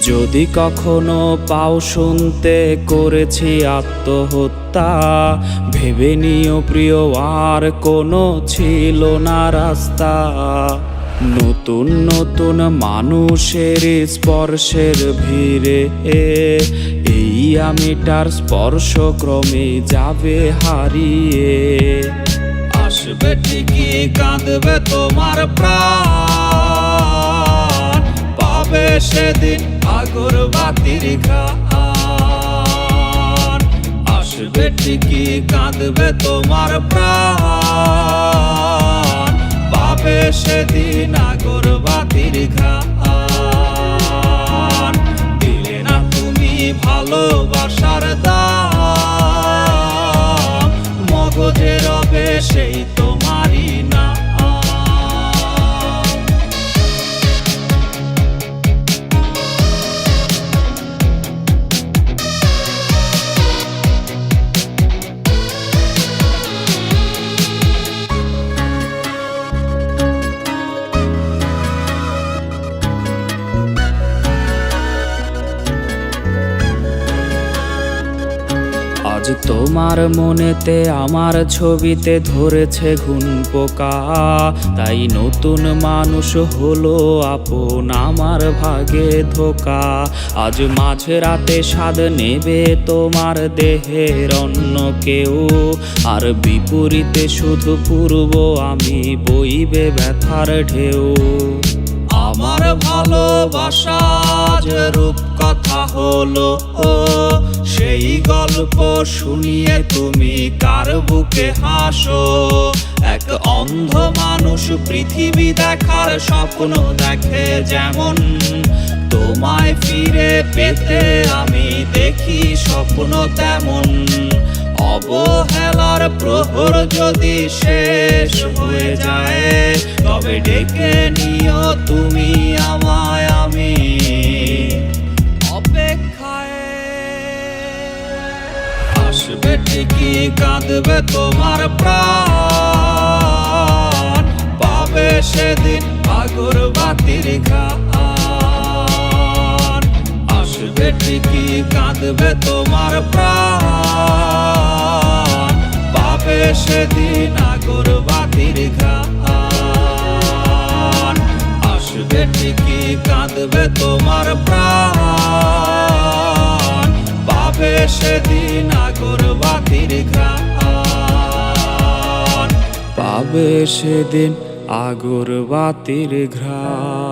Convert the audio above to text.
যদি কখনো পাও শুনতে করেছি আত্মহত্যা, ভেবে নিও প্রিয় আর কোনো ছিল না রাস্তা। নতুন নতুন মানুষের স্পর্শের ভিড়ে এই আমিটার স্পর্শ ক্রমে যাবে হারিয়ে। আসবে ঠিকই কাঁদবে তোমার প্রাণ, পাবে সেদিন আগরবাতির ঘ্রাণ। আসবে ঠিকই কাঁদবে তোমার প্রাণ, পাবে সেদিন আগরবাতির ঘ্রাণ। দিলে না তুমি ভালোবাসার দাম, মগজে রবে সেই তোমারই না। আজ তোমার মনেতে আমার ছবিতে ধরেছে ঘুন পোকা, তাই নতুন মানুষ হলো আপন আমার ভাগে ধোকা। আজ মাঝরাতে স্বাদ নেবে তোমার দেহের অন্য কেউ, আর বিপরীতে শুধু পূর্ব আমি বইবে ব্যথার ঢেউ। আমার ভালোবাসা যে রূপ কথা হলো, সেই গল্প শুনিয়ে তুমি কার বুকে হাসো। এক অন্ধ মানুষ পৃথিবী দেখার স্বপ্ন দেখে যেমন, তোমায় ফিরে পেতে আমি দেখি স্বপ্ন তেমন। অবহেলার প্রহর যদি শেষ হয়ে যায়, তবে ডেকে নিও তুমি আমায়, আমি অপেক্ষায়। আসবে ঠিকই কাঁদবে তোমার প্রাণ, পাবে সেদিন আগরবাতির ঘ্রাণ। আসবে ঠিকই কাঁদবে তোমার প্রাণ, পাবে সেদিন আগরবাতির ঘ্রাণ। আসবে ঠিকই কাঁদবে তোমার প্রাণ, পাবে সেদিন আগরবাতির ঘ্রাণ। পাবে সেদিন আগরবাতির ঘ্রাণ।